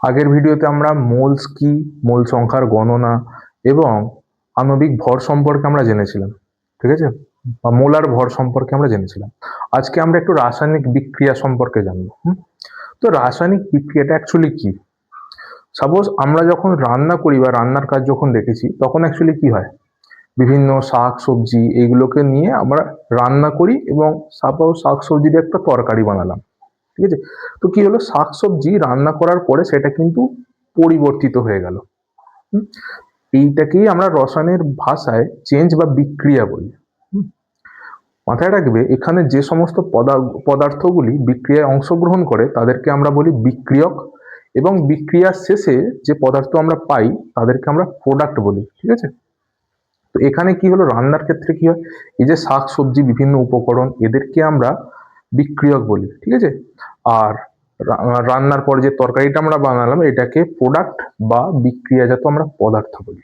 আগের ভিডিওতে আমরা মোলস কি, মোল সংখ্যার গণনা এবং আণবিক ভর সম্পর্কে আমরা জেনেছিলাম, ঠিক আছে, বা মোলার ভর সম্পর্কে আমরা জেনেছিলাম। আজকে আমরা একটু রাসায়নিক বিক্রিয়া সম্পর্কে জানবো। তো রাসায়নিক বিক্রিয়াটা অ্যাকচুয়ালি কি? সাপোজ আমরা যখন রান্না করি বা রান্নার কাজ যখন দেখেছি, তখন অ্যাকচুয়ালি কি হয়, বিভিন্ন শাক সবজি এইগুলোকে নিয়ে আমরা রান্না করি এবং সাপোজ শাক সবজির একটা তরকারি বানালাম, ঠিক আছে। তো কি হলো, শাক সবজি রান্না করার পরে সেটা কিন্তু পরিবর্তিত হয়ে গেল। এইটাকেই আমরা রসায়নের ভাষায় চেঞ্জ বা বিক্রিয়া বলি। মাথায় রাখবে, এখানে যে সমস্ত পদার্থগুলি বিক্রিয়ায় অংশগ্রহণ করে তাদেরকে আমরা বলি বিক্রিয়ক, এবং বিক্রিয়ার শেষে যে পদার্থ আমরা পাই তাদেরকে আমরা প্রোডাক্ট বলি, ঠিক আছে। তো এখানে কি হলো, রান্নার ক্ষেত্রে কি হয়, এই যে শাক সবজি বিভিন্ন উপকরণ এদেরকে আমরা বিক্রিয়ক বলি, ঠিক আছে। আর রান্নার পর যে তরকারিটা আমরা বানালাম এটাকে প্রোডাক্ট বা বিক্রিয়াজাত আমরা পদার্থ বলি।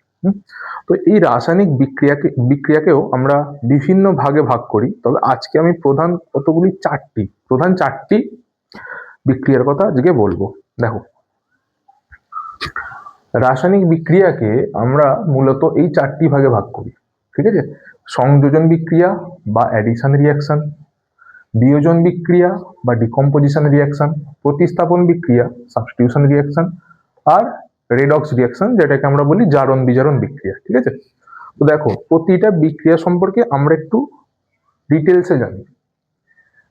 তো এই রাসায়নিক বিক্রিয়াকেও আমরা বিভিন্ন ভাগে ভাগ করি, তবে আজকে আমি প্রধান চারটি বিক্রিয়ার কথা আজকে বলবো। দেখো, রাসায়নিক বিক্রিয়াকে আমরা মূলত এই চারটি ভাগে ভাগ করি, ঠিক আছে। সংযোজন বিক্রিয়া বা অ্যাডিশন রিয়াকশন, বিয়োজন বিক্রিয়া বা ডিকম্পোজিশন রিয়াকশন, প্রতিস্থাপন বিক্রিয়া সাবস্টিটিউশন রিয়াকশন, আর রেডক্স রিয়াকশন যেটাকে আমরা বলি জারণ বিজারণ বিক্রিয়া, ঠিক আছে। তো দেখো, প্রতিটা বিক্রিয়া সম্পর্কে আমরা একটু ডিটেলসে জানি।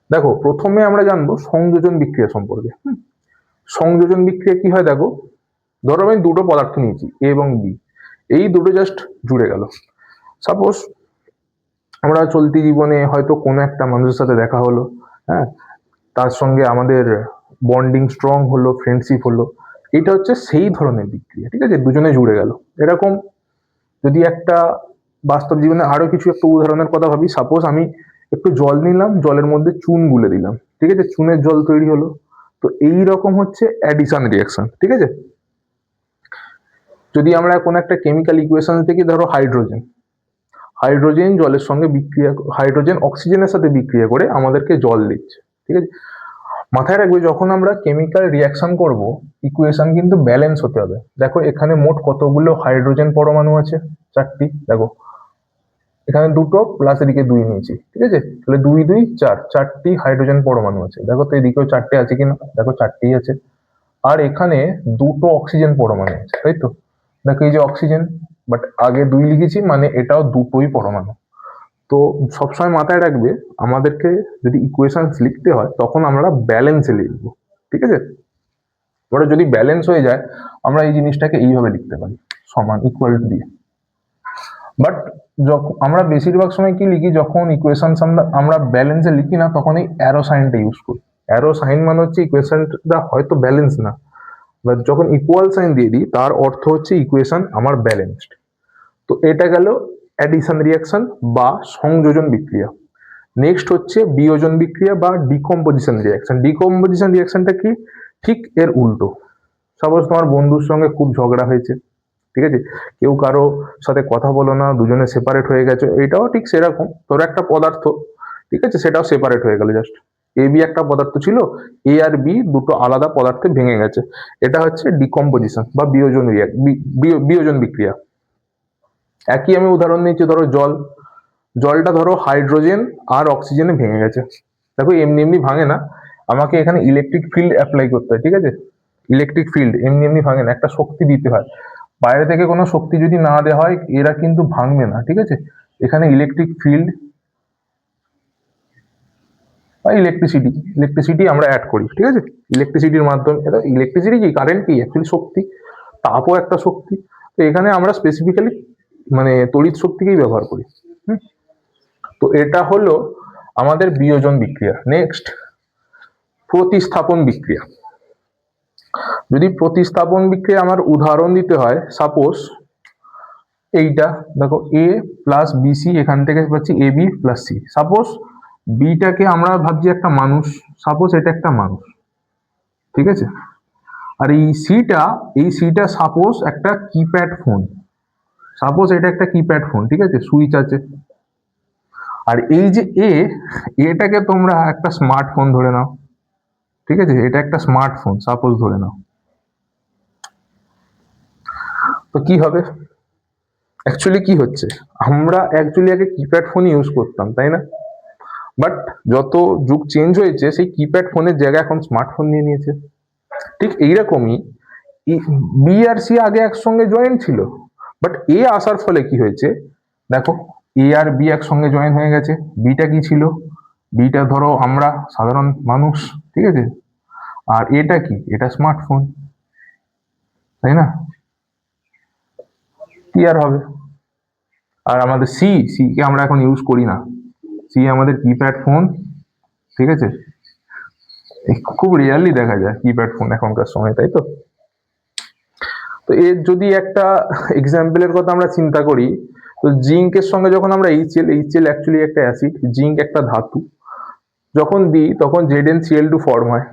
দেখো, প্রথমে আমরা জানবো সংযোজন বিক্রিয়া সম্পর্কে। সংযোজন বিক্রিয়া কি হয়, দেখো, ধরো আমি দুটো পদার্থ নিয়েছি এ এবং বি, এই দুটো জাস্ট জুড়ে গেল। সাপোজ আমরা চলতি জীবনে হয়তো কোনো একটা মানুষের সাথে দেখা হলো, হ্যাঁ, তার সঙ্গে আমাদের বন্ডিং স্ট্রং হলো, ফ্রেন্ডশিপ হলো, এটা হচ্ছে সেই ধরনের বিক্রিয়া, ঠিক আছে, দুজনে জুড়ে গেল। এরকম যদি একটা বাস্তব জীবনে আরো কিছু একটা উদাহরণের কথা ভাবি, সাপোজ আমি একটু জল নিলাম, জলের মধ্যে চুন গুলে দিলাম, ঠিক আছে, চুনের জল তৈরি হলো। তো এই রকম হচ্ছে অ্যাডিশন রিয়াকশন, ঠিক আছে। যদি আমরা কোনো একটা কেমিক্যাল ইকুয়েশন থেকে ধরো হাইড্রোজেন জলের সঙ্গে হাইড্রোজেন অক্সিজেনের সাথে বিক্রিয়া করে আমাদেরকে জল দিচ্ছে, ঠিক আছে। মাথায় রাখবে, যখন আমরা কেমিক্যাল রিয়াকশন করব, ইকুয়েশন কিন্তু ব্যালেন্স হতে হবে। দেখো, এখানে মোট কতগুলো হাইড্রোজেন পরমাণু আছে, চারটি। দেখো, এখানে দুটো প্লাস এদিকে দুই নিয়েছি, ঠিক আছে, তাহলে দুই দুই চার, চারটি হাইড্রোজেন পরমাণু আছে। দেখো তো এদিকেও চারটে আছে কিনা, দেখো চারটেই আছে। আর এখানে দুটো অক্সিজেন পরমাণু আছে, তাই তো। দেখো এই যে অক্সিজেন, বাট আগে দুই লিখেছি মানে এটাও দুটোই পরমাণু। তো সবসময় মাথায় রাখবে, আমাদেরকে যদি ইকুয়েশন লিখতে হয় তখন আমরা ব্যালেন্সে লিখবো, ঠিক আছে। এবারে যদি ব্যালেন্স হয়ে যায়, আমরা এই জিনিসটাকে এইভাবে লিখতে পারি, সমান ইকুয়াল টু দিয়ে। বাট যখন আমরা বেশিরভাগ সময় কি লিখি, যখন ইকুয়েশন আমরা ব্যালেন্সে লিখি না, তখন এই অ্যারো সাইনটা ইউজ করি। অ্যারো সাইন মানে হচ্ছে ইকুয়েশনটা হয়তো ব্যালেন্স না, বাট যখন ইকুয়াল সাইন দিয়ে দিই তার অর্থ হচ্ছে ইকুয়েশন আমার ব্যালেন্সড। তো এটা গেল অ্যাডিশন রিয়াকশন বা সংযোজন বিক্রিয়া। নেক্সট হচ্ছে বিয়োজন বিক্রিয়া বা ডিকম্পোজিশন রিয়াকশন। ডিকম্পোজিশন রিয়াকশনটা কি, ঠিক এর উল্টো। সাপোজ তোমার বন্ধুর সঙ্গে খুব ঝগড়া হয়েছে, ঠিক আছে, কেউ কারো সাথে কথা বলো না, দুজনে সেপারেট হয়ে গেছে, এটাও ঠিক সেরকম। তোর একটা পদার্থ, ঠিক আছে, সেটাও সেপারেট হয়ে গেল। জাস্ট এ বি একটা পদার্থ ছিল, এ আর বি দুটো আলাদা পদার্থে ভেঙে গেছে, এটা হচ্ছে ডিকম্পোজিশন বা বিয়োজন বিক্রিয়া। একই আমি উদাহরণ নিচ্ছি, ধরো জলটা ধরো হাইড্রোজেন আর অক্সিজেনে ভেঙে গেছে। দেখো, এমনি এমনি ভাঙে না, আমাকে এখানে ইলেকট্রিক ফিল্ড অ্যাপ্লাই করতে হয়, ঠিক আছে। ইলেকট্রিক ফিল্ড এমনি এমনি ভাঙে না, একটা শক্তি দিতে হয়। বাইরে থেকে কোনো শক্তি যদি না দেওয়া হয় এরা কিন্তু ভাঙবে না, ঠিক আছে। এখানে ইলেকট্রিক ফিল্ড বা ইলেকট্রিসিটি আমরা অ্যাড করি, ঠিক আছে। ইলেকট্রিসিটির মাধ্যমে, এটা ইলেকট্রিসিটি কি, কারেন্ট কি, অ্যাকচুয়ালি শক্তি, তাপও একটা শক্তি। তো এখানে আমরা স্পেসিফিক্যালি মানে তড়িৎ শক্তিকেই ব্যবহার করি। তো এটা হলো আমাদের বিয়োজন বিক্রিয়া। নেক্সট, প্রতিস্থাপন বিক্রিয়া। যদি প্রতিস্থাপন বিক্রিয়া আমার উদাহরণ দিতে হয়, সাপোজ এইটা দেখো, এ প্লাস বিসি, এখান থেকে পাচ্ছি A B plus C. Suppose বিটাকে আমরা ভাবছি একটা মানুষ, সাপোজ এটা একটা মানুষ, ঠিক আছে। আর এই সিটা সাপোজ একটা কিপ্যাড ফোন, সাপোজ এটা একটা কিপ্যাড ফোন, ঠিক আছে, সুইচ আছে। আর এই যে এটাকে তোমরা একটা স্মার্টফোন ধরে নাও, ঠিক আছে, এটা একটা স্মার্টফোন সাপোজ ধরে নাও। তো কি হবে, অ্যাকচুয়ালি কি হচ্ছে, আমরা অ্যাকচুয়ালি আগে কিপ্যাড ফোন ইউজ করতাম, তাই না? বাট যত যুগ চেঞ্জ হয়েছে, সেই কিপ্যাড ফোনের জায়গায় এখন স্মার্টফোন নিয়ে নিয়েছে। ঠিক এইরকমই বি আর সি আগে একসঙ্গে জয়েন ছিল, বাট এ আসার ফলে কি হয়েছে দেখো, এ আর বি একসঙ্গে জয়েন হয়ে গেছে। বিটা কি ছিল, বিটা ধরো আমরা সাধারণ মানুষ, ঠিক আছে, আর এটা কি, এটা স্মার্টফোন, তাই না? কি আর হবে। আর আমাদের সি, সি কে আমরা এখন ইউজ করি না, সি আমাদের কিপ্যাড ফোন, ঠিক আছে, খুব রেয়ারলি দেখা যায় কিপ্যাড ফোন এখনকার সময়, তাই তো? তো এর যদি একটা এক্সাম্পলের কথা আমরা চিন্তা করি, তো জিঙ্কের সঙ্গে যখন আমরা এইচএল, এইচএল অ্যাকচুয়ালি একটা অ্যাসিড, জিঙ্ক একটা ধাতু, যখন দিই তখন ZnCl2 ফর্ম হয়,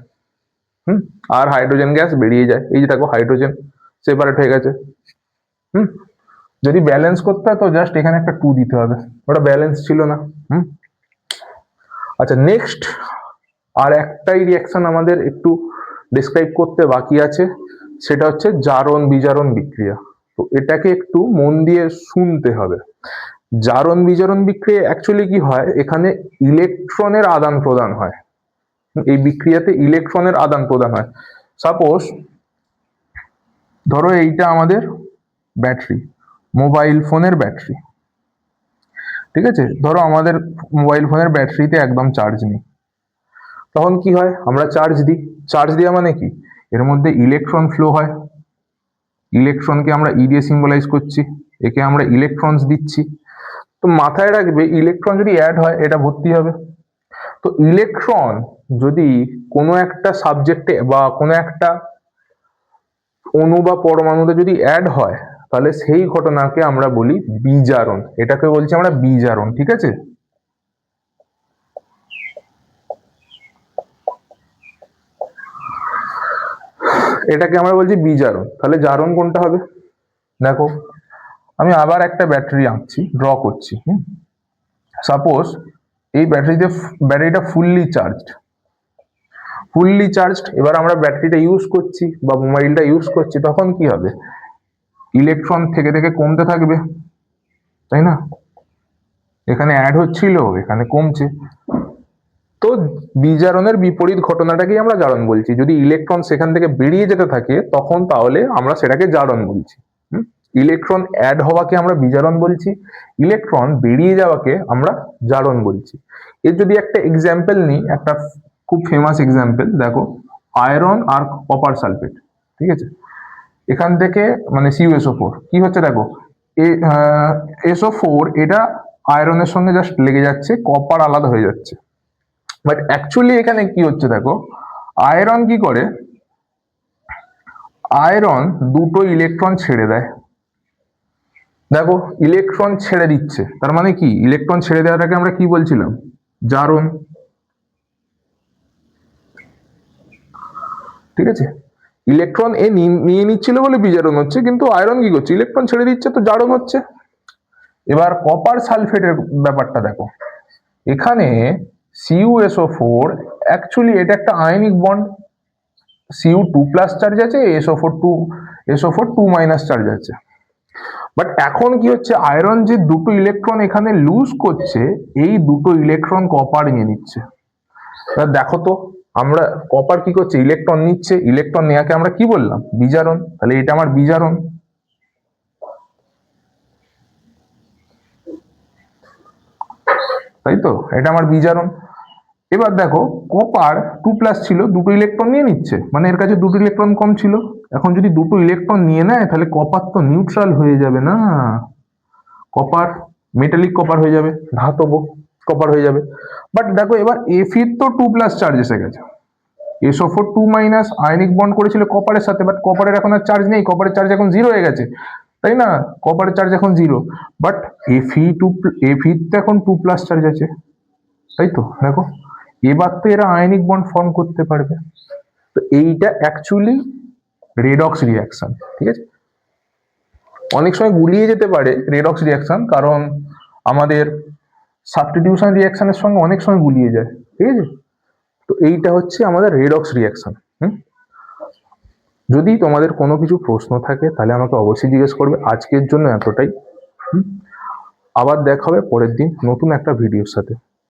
আর হাইড্রোজেন গ্যাস বেরিয়ে যায়। এই যে দেখো হাইড্রোজেন সেপারেট হয়ে গেছে। যদি ব্যালেন্স করতে হয় তো জাস্ট এখানে একটা 2 দিতে হবে, ওটা ব্যালেন্স ছিল না। আচ্ছা, নেক্সট আর একটাই রিয়াকশন আমাদের একটু ডিসক্রাইব করতে বাকি আছে, সেটা হচ্ছে জারণ বিজারণ বিক্রিয়া। তো এটাকে একটু মন দিয়ে শুনতে হবে। জারণ বিজারণ বিক্রিয়া অ্যাকচুয়ালি কি হয়, এখানে ইলেকট্রনের আদান প্রদান হয়, এই বিক্রিয়াতে ইলেকট্রনের আদান প্রদান হয়। সাপোজ ধরো এইটা আমাদের ব্যাটারি, মোবাইল ফোনের ব্যাটারি, ঠিক আছে, ধরো আমাদের মোবাইল ফোনের ব্যাটারিতে একদম চার্জ নেই, তখন কি হয়, আমরা চার্জ দিই, চার্জ দেওয়া মানে কি, এর মধ্যে ইলেকট্রন ফ্লো হয়, ইলেকট্রনকে আমরা ই দিয়ে সিম্বলাইজ করছি, একে আমরা ইলেকট্রনস দিচ্ছি। তো মাথায় রাখবে, ইলেকট্রন যদি অ্যাড হয় এটা ভর্তি হবে। তো ইলেকট্রন যদি কোনো একটা সাবজেক্টে বা কোনো একটা অণু বা পরমাণুতে যদি অ্যাড হয়, তাহলে সেই ঘটনাকে আমরা বলি বিজারণ, এটাকে বলছি আমরা বিজারণ, ঠিক আছে? এটাকে আমরা বলছি বিজারণ। তাহলে জারণ কোনটা হবে, দেখো আমি আবার একটা ব্যাটারি আঁকছি, ড্র করছি। সাপোজ এই ব্যাটারিটা ফুললি চার্জড, ফুললি চার্জড, এবার আমরা ব্যাটারিটা ইউজ করছি বা মোবাইলটা ইউজ করছি, তখন কি হবে, ইলেকট্রন থেকে থেকে কমতে থাকবে, তাই না? এখানে অ্যাড হচ্ছিল, এখানে কমছে। তো বিজারণের বিপরীত ঘটনাটাকেই আমরা জারণ বলছি। যদি ইলেকট্রন সেখান থেকে বেরিয়ে যেতে থাকে তখন তাহলে আমরা সেটাকে জারণ বলছি। ইলেকট্রন অ্যাড হওয়াকে আমরা বিজারণ বলছি, ইলেকট্রন বেরিয়ে যাওয়াকে আমরা জারণ বলছি। এর যদি একটা এক্সাম্পল নিই, একটা খুব ফেমাস এক্সাম্পল দেখো, আয়রন আর কপার সালফেট, ঠিক আছে, এখান থেকে মানে CuSO4 কি হচ্ছে দেখো, SO4 এটা আয়রনের সঙ্গে জাস্ট লেগে যাচ্ছে, কপার আলাদা হয়ে যাচ্ছে। বাট অ্যাকচুয়ালি এখানে কি হচ্ছে দেখো, আয়রন কি করে, আয়রন দুটো ইলেকট্রন ছেড়ে দেয়। দেখো ইলেকট্রন ছেড়ে দিচ্ছে, তার মানে কি, ইলেকট্রন ছেড়ে দেওয়াটাকে আমরা কি বলছিলাম, জারণ, ঠিক আছে? ইলেকট্রন এ নিয়ে নিচ্ছিল বলে বিজারণ হচ্ছে, কিন্তু আয়রন কি করছে, ইলেকট্রন ছেড়ে দিচ্ছে, তো জারণ হচ্ছে। এবার কপার সালফেটের ব্যাপারটা দেখো, এখানে CuSO4 অ্যাকচুয়ালি এটা একটা আয়নিক বন্ড, Cu2+ চার্জ আছে, SO4 2- চার্জ আছে। বাট এখন কি হচ্ছে, আয়রন যে দুটো ইলেকট্রন এখানে লুজ করছে, এই দুটো ইলেকট্রন কপার নিয়ে নিচ্ছে। দেখো তো, আমরা কপার কি করছে, ইলেকট্রন নিচ্ছে, ইলেকট্রন নেওয়াকে আমরা কি বললাম, বিজারণ। তাহলে এটা আমার বিজারণ, তাই তো, এটা আমার বিজারণ। এবার দেখো কপার 2+ ছিল, দুটো ইলেকট্রন নিয়ে নিচ্ছে, মানে এর কাছে দুটো ইলেকট্রন কম ছিল। এখন যদি দুটো ইলেকট্রন নিয়ে নেয় তাহলে কপার তো নিউট্রাল হয়ে যাবে না, কপার মেটালিক কপার হয়ে যাবে, ধাতব কপার হয়ে যাবে। বাট দেখো এবার এফির তো 2+ চার্জ এসে গেছে, SO4 2- আয়নিক বন্ড করেছিল কপারের সাথে, বাট কপারের এখন আর চার্জ নেই, কপারের চার্জ এখন 0 হয়ে গেছে, তাই না? কপারের চার্জ এখন 0, বাট এফি তো এখন 2+ চার্জ আছে, তাই তো। দেখো এবার তো এরা আয়নিক বন্ড ফর্ম করতে পারবে। তো এইটা অ্যাকচুয়ালি রেডক্স রিয়াকশন, ঠিক আছে? অনেক সময় গুলিয়ে যেতে পারে রেডক্স রিয়াকশন, কারণ আমাদের সাবস্টিটিউশন রিয়াকশনের সঙ্গে অনেক সময় গুলিয়ে যায়, ঠিক আছে? তো এইটা হচ্ছে আমাদের রেডক্স রিয়াকশন। যদি তোমাদের কোনো কিছু প্রশ্ন থাকে তাহলে আমাকে অবশ্যই জিজ্ঞেস করবে। আজকের জন্য এতটাই। আবার দেখা হবে পরের দিন নতুন একটা ভিডিওর সাথে।